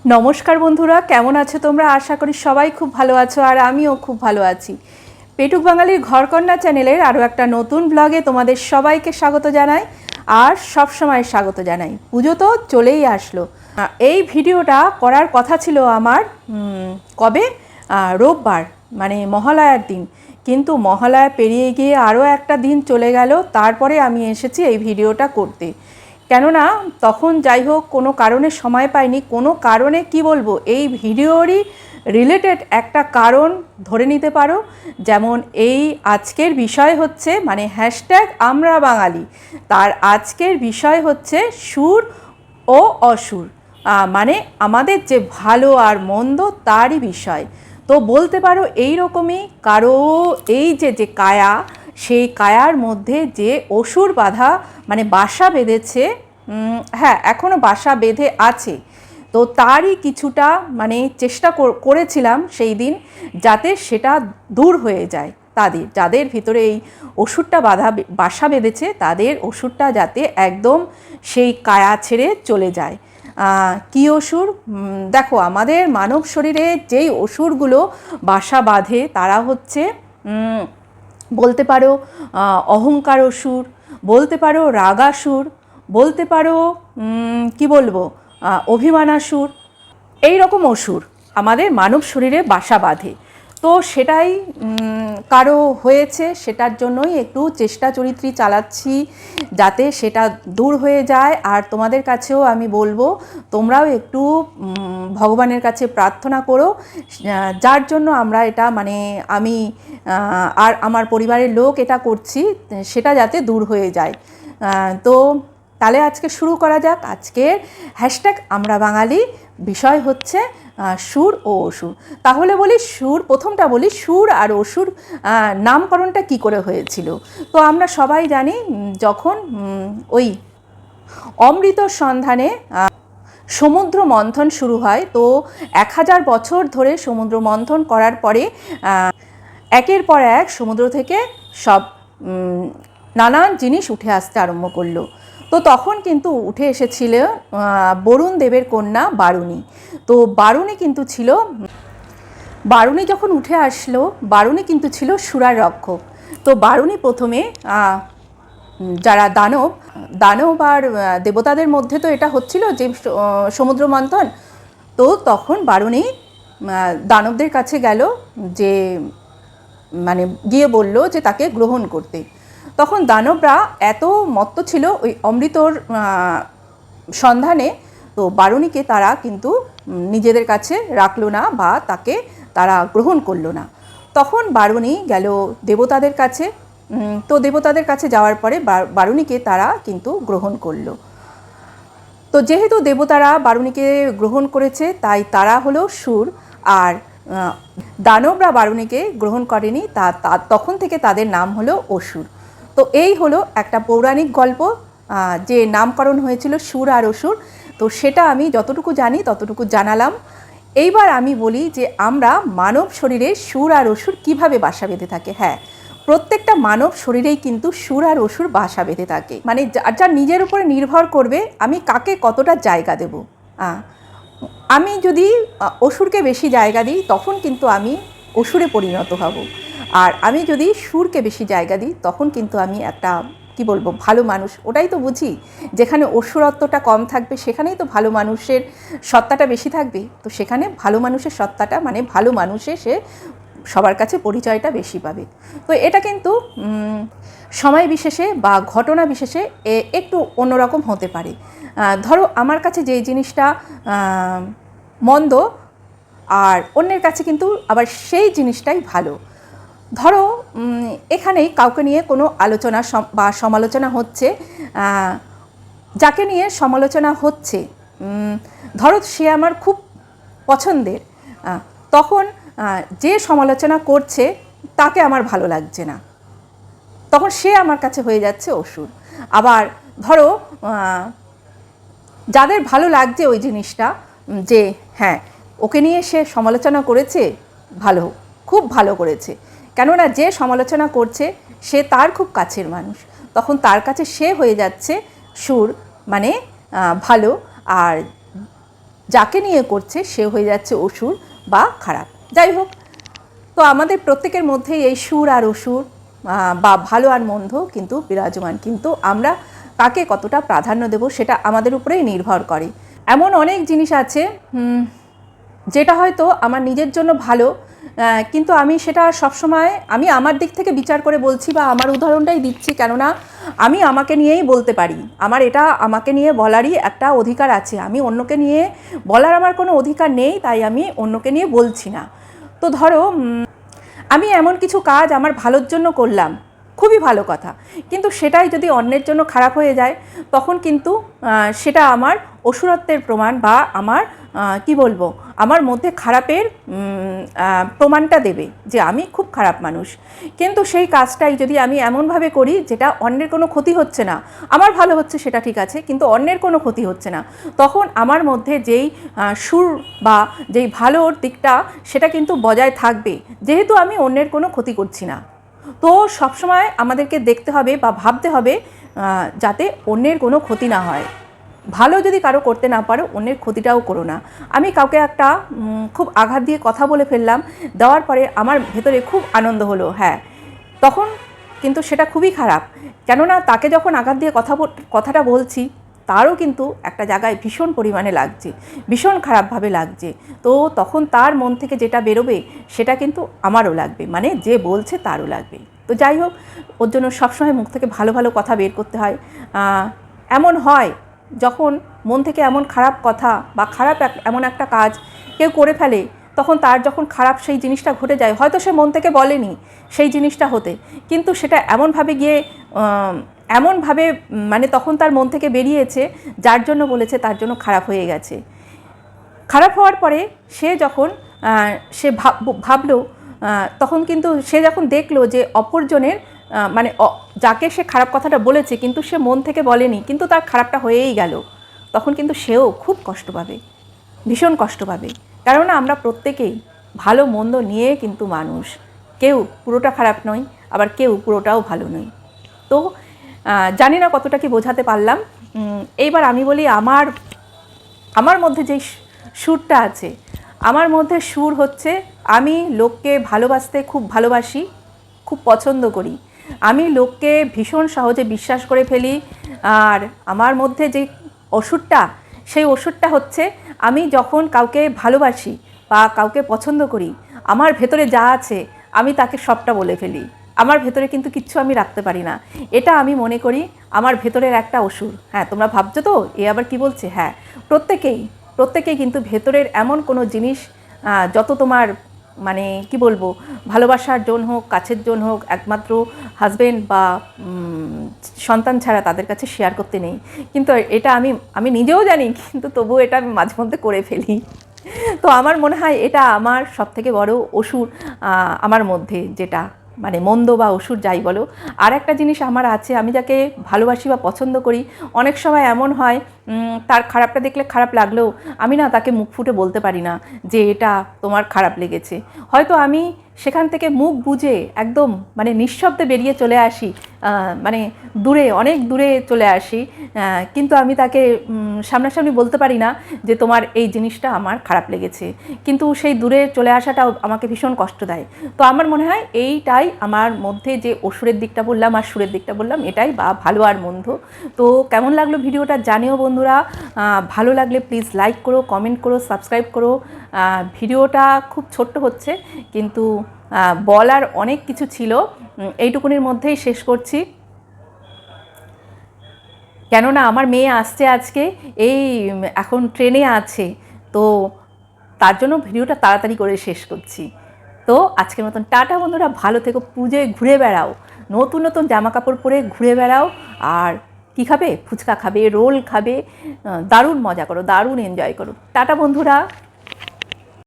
নমস্কার বন্ধুরা, কেমন আছো তোমরা? আশা করি সবাই খুব ভালো আছো আর আমিও খুব ভালো আছি। পেটুক বাঙালির ঘরকন্যা চ্যানেলের আরও একটা নতুন ব্লগে তোমাদের সবাইকে স্বাগত জানাই আর সব সময় স্বাগত জানাই। পুজো তো চলেই আসলো। এই ভিডিওটা করার কথা ছিল আমার কবে, রোববার মানে মহালয়ার দিন, কিন্তু মহালয়া পেরিয়ে গিয়ে আরও একটা দিন চলে গেল, তারপরে আমি এসেছি এই ভিডিওটা করতে। কেননা তখন যাই হোক কোনো কারণে সময় পাইনি, কোনো কারণে কি বলবো, এই ভিডিওরই রিলেটেড একটা কারণ ধরে নিতে পারো। যেমন এই আজকের বিষয় হচ্ছে মানে হ্যাশট্যাগ আমরা বাঙালি, তার আজকের বিষয় হচ্ছে সুর ও অসুর, মানে আমাদের যে ভালো আর মন্দ তারই বিষয়। তো বলতে পারো এই রকমই কারো এই যে কায়া, সেই কায়ার মধ্যে যে অসুর বাধা মানে বাসা বেঁধেছে, হ্যাঁ এখনও বাসা বেঁধে আছে। তো তারই কিছুটা মানে চেষ্টা করেছিলাম সেই দিন, যাতে সেটা দূর হয়ে যায়। তাদের যাদের ভিতরে এই অসুরটা বাসা বেঁধেছে, তাদের অসুরটা যাতে একদম সেই কায়া ছেড়ে চলে যায়। কী অসুর? দেখো, আমাদের মানব শরীরে যেই অসুরগুলো বাসা বাঁধে তারা হচ্ছে বলতে পারো অহংকার অসুর, বলতে পারো রাগাসুর, বলতে পারো কি বলবো অভিমানাসুর। এই রকম অসুর আমাদের মানব শরীরে বাসা বাঁধে। তো সেটাই কারো হয়েছে, সেটার জন্যই একটু চেষ্টা চরিত্রী চালাচ্ছি যাতে সেটা দূর হয়ে যায়। আর তোমাদের কাছেও আমি বলবো তোমরাও একটু ভগবানের কাছে প্রার্থনা করো, যার জন্য আমরা এটা মানে আমি আর আমার পরিবারের লোক এটা করছি, সেটা যাতে দূর হয়ে যায়। তো তাহলে আজকে শুরু করা যাক। আজকের হ্যাশট্যাগ আমরা বাঙালি বিষয় হচ্ছে সুর ও অসুর। তাহলে বলি প্রথমটা বলি সুর আর অসুর নামকরণটা কি করে হয়েছিল। তো আমরা সবাই জানি, যখন ওই অমৃতর সন্ধানে সমুদ্র মন্থন শুরু হয়, তো 1000 বছর ধরে সমুদ্র মন্থন করার পরে একের পর এক সমুদ্র থেকে সব নানান জিনিস উঠে আসতে আরম্ভ করলো। তো তখন কিন্তু উঠে এসেছিল বরুণ দেবের কন্যা বারুণী। তো বারুণী কিন্তু ছিল, বারুণী যখন উঠে আসলো, বারুণী কিন্তু ছিল সুরার রক্ষক। তো বারুণী প্রথমে যারা দানব আর দেবতাদের মধ্যে তো এটা হচ্ছিল যে সমুদ্র মন্থন। তো তখন বারুণী দানবদের কাছে গেল, যে মানে গিয়ে বলল যে তাকে গ্রহণ করতে। তখন দানবরা এত মত্ত ছিল ওই অমৃতর সন্ধানে, তো বারুণীকে তারা কিন্তু নিজেদের কাছে রাখলো না বা তাকে তারা গ্রহণ করলো না। তখন বারুণী গেল দেবতাদের কাছে। তো দেবতাদের কাছে যাওয়ার পরে বারুণীকে তারা কিন্তু গ্রহণ করলো। তো যেহেতু দেবতারা বারুণীকে গ্রহণ করেছে, তাই তারা হলো সুর, আর দানবরা বারুণীকে গ্রহণ করেনি, তখন থেকে তাদের নাম হলো অসুর। তো এই হলো একটা পৌরাণিক গল্প, যে নামকরণ হয়েছিল সুর আর অসুর। তো সেটা আমি যতটুকু জানি ততটুকু জানালাম। এইবার আমি বলি যে আমরা মানব শরীরে সুর আর অসুর কীভাবে বাসা বেঁধে থাকে। হ্যাঁ, প্রত্যেকটা মানব শরীরেই কিন্তু সুর আর অসুর বাসা বেঁধে থাকে, মানে যার নিজের উপরে নির্ভর করবে আমি কাকে কতটা জায়গা দেব। আমি যদি অসুরকে বেশি জায়গা দিই তখন কিন্তু আমি অসুরে পরিণত হব, আর আমি যদি সুরকে বেশি জায়গা দিই তখন কিন্তু আমি একটা কি বলবো ভালো মানুষ। ওটাই তো বুঝি, যেখানে অসুরত্বটা কম থাকবে সেখানেই তো ভালো মানুষের সত্তাটা বেশি থাকবে। তো সেখানে ভালো মানুষের সত্তাটা মানে ভালো মানুষে সে সবার কাছে পরিচয়টা বেশি পাবে। তো এটা কিন্তু সময় বিশেষে বা ঘটনা বিশেষে একটু অন্যরকম হতে পারে। ধরো আমার কাছে যেই জিনিসটা মন্দ, আর অন্যের কাছে কিন্তু আবার সেই জিনিসটাই ভালো। ধরো এখানেই কাউকে নিয়ে কোনো আলোচনা বা সমালোচনা হচ্ছে, যাকে নিয়ে সমালোচনা হচ্ছে ধরো সে আমার খুব পছন্দের, তখন যে সমালোচনা করছে তাকে আমার ভালো লাগছে না, তখন সে আমার কাছে হয়ে যাচ্ছে অসুর। আবার ধরো যাদের ভালো লাগছে ওই জিনিসটা, যে হ্যাঁ ওকে নিয়ে সে সমালোচনা করেছে, ভালো, খুব ভালো করেছে, কেননা যে সমালোচনা করছে সে তার খুব কাছের মানুষ, তখন তার কাছে সে হয়ে যাচ্ছে সুর মানে ভালো। আর যাকে নিয়ে করছে সে হয়ে যাচ্ছে অসুর বা খারাপ। যাই হোক, তো আমাদের প্রত্যেকের মধ্যেই এই সুর আর অসুর বা ভালো আর মন্দ কিন্তু বিরাজমান, কিন্তু আমরা কাকে কতটা প্রাধান্য দেব সেটা আমাদের উপরেই নির্ভর করে। এমন অনেক জিনিস আছে যেটা হয়তো আমার নিজের জন্য ভালো, কিন্তু আমি সেটা সবসময় আমি আমার দিক থেকে বিচার করে বলছি বা আমার উদাহরণটাই দিচ্ছি, কেননা আমি আমাকে নিয়েই বলতে পারি, আমার এটা আমাকে নিয়ে বলারই একটা অধিকার আছে। আমি অন্যকে নিয়ে বলার আমার কোনো অধিকার নেই, তাই আমি অন্যকে নিয়ে বলছি না। তো ধরো আমি এমন কিছু কাজ আমার ভালোর জন্য করলাম, খুবই ভালো কথা, কিন্তু সেটাই যদি অন্যের জন্য খারাপ হয়ে যায় তখন কিন্তু সেটা আমার অসুরত্বের প্রমাণ বা আমার কি বলবো, আমার মধ্যে খারাপের প্রমাণটা দেবে যে আমি খুব খারাপ মানুষ। কিন্তু সেই কাজটাই যদি আমি এমনভাবে করি যেটা অন্যের কোনো ক্ষতি হচ্ছে না, আমার ভালো হচ্ছে সেটা ঠিক আছে, কিন্তু অন্যের কোনো ক্ষতি হচ্ছে না, তখন আমার মধ্যে যেই সুর বা যেই ভালোর দিকটা সেটা কিন্তু বজায় থাকবে, যেহেতু আমি অন্যের কোনো ক্ষতি করছি না। তো সবসময় আমাদেরকে দেখতে হবে বা ভাবতে হবে যাতে অন্যের কোনো ক্ষতি না হয়। ভালো যদি কারো করতে না পারো, অন্যের ক্ষতিটাও করো না। আমি কাউকে একটা খুব আঘাত দিয়ে কথা বলে ফেললাম, দেওয়ার পরে আমার ভেতরে খুব আনন্দ হলো, হ্যাঁ, তখন কিন্তু সেটা খুবই খারাপ, কেননা তাকে যখন আঘাত দিয়ে কথাটা বলছি তারও কিন্তু একটা জায়গায় ভীষণ পরিমাণে লাগছে, ভীষণ খারাপভাবে লাগছে। তো তখন তার মন থেকে যেটা বেরোবে সেটা কিন্তু আমারও লাগবে, মানে যে বলছে তারও লাগবে। তো যাই হোক, ওর জন্য সবসময় মুখ থেকে ভালো ভালো কথা বের করতে হয়। এমন হয় যখন মন থেকে এমন খারাপ কথা বা খারাপ এমন একটা কাজ কেউ করে ফেলে, তখন তার যখন খারাপ সেই জিনিসটা ঘটে যায়, হয়তো সে মন থেকে বলেনি সেই জিনিসটা হতে, কিন্তু সেটা এমনভাবে গিয়ে এমনভাবে মানে তখন তার মন থেকে বেরিয়েছে, যার জন্য বলেছে তার জন্য খারাপ হয়ে গেছে। খারাপ হওয়ার পরে সে যখন সে ভাবলো, তখন কিন্তু সে যখন দেখলো যে অপরজনের মানে যাকে সে খারাপ কথাটা বলেছে কিন্তু সে মন থেকে বলেনি, কিন্তু তার খারাপটা হয়েই গেল, তখন কিন্তু সেও খুব কষ্ট পাবে, ভীষণ কষ্ট পাবে। কেননা আমরা প্রত্যেকেই ভালো মন্দ নিয়ে কিন্তু মানুষ, কেউ পুরোটা খারাপ নয়, আবার কেউ পুরোটাও ভালো নয়। তো জানি না কতটা কি বোঝাতে পারলাম। এইবার আমি বলি আমার মধ্যে যেই সুরটা আছে, আমার মধ্যে সুর হচ্ছে আমি লোককে ভালোবাসতে খুব ভালোবাসি, খুব পছন্দ করি, আমি লোককে ভীষণ সহজে বিশ্বাস করে ফেলি। আর আমার মধ্যে যে ওষুধটা, সেই ওষুধটা হচ্ছে আমি যখন কাউকে ভালোবাসি বা কাউকে পছন্দ করি, আমার ভেতরে যা আছে আমি তাকে সবটা বলে ফেলি, আমার ভেতরে কিন্তু কিচ্ছু আমি রাখতে পারি না। এটা আমি মনে করি আমার ভেতরের একটা অসুর। হ্যাঁ, তোমরা ভাবছো তো এ আবার কি বলছে? হ্যাঁ, প্রত্যেকেই কিন্তু ভেতরের এমন কোনো জিনিস, যত তোমার মানে কি বলবো, ভালোবাসার জন হোক, কাছের জন হোক, একমাত্র হাজবেন্ড বা সন্তান ছাড়া তাদের কাছে শেয়ার করতে নেই। কিন্তু এটা আমি নিজেও জানি, কিন্তু তবুও এটা আমি মাঝে মধ্যে করে ফেলি। তো আমার মনে হয় এটা আমার সবথেকে বড় অসুর আমার মধ্যে, যেটা মানে মন্দ বা অসুর যাই বলো। আর একটা জিনিস আমার আছে, আমি যাকে ভালোবাসি বা পছন্দ করি, অনেক সময় এমন হয় তার খারাপটা দেখলে খারাপ লাগলেও আমি না তাকে মুখ ফুটে বলতে পারি না যে এটা তোমার খারাপ লেগেছে। হয়তো আমি সেখান থেকে মুখ বুজে একদম মানে নিঃশব্দে বেরিয়ে চলে আসি, মানে দূরে, অনেক দূরে চলে আসি, কিন্তু আমি তাকে সামনাসামনি বলতে পারি না যে তোমার এই জিনিসটা আমার খারাপ লেগেছে, কিন্তু সেই দূরে চলে আসাটাও আমাকে ভীষণ কষ্ট দেয়। তো আমার মনে হয় এইটাই আমার মধ্যে যে অসুরের দিকটা বললাম আর সুরের দিকটা বললাম, এটাই বা ভালো আর মন্দ। তো কেমন লাগলো ভিডিওটা জানিও বন্ধুরা, ভালো লাগলে প্লিজ লাইক করো, কমেন্ট করো, সাবস্ক্রাইব করো। ভিডিওটা খুব ছোট্ট হচ্ছে, কিন্তু বলার অনেক কিছু ছিল, এইটুকুনির মধ্যেই শেষ করছি। কেননা আমার মেয়ে আসছে আজকে, এই এখন ট্রেনে আছে, তো তার জন্য ভিডিওটা তাড়াতাড়ি করে শেষ করছি। তো আজকের মতন টাটা বন্ধুরা, ভালো থেকো, পুজোয় ঘুরে বেড়াও, নতুন নতুন জামা কাপড় পরে ঘুরে বেড়াও। আর কী খাবে? ফুচকা খাবে, রোল খাবে, দারুণ মজা করো, দারুণ এনজয় করো। টাটা বন্ধুরা।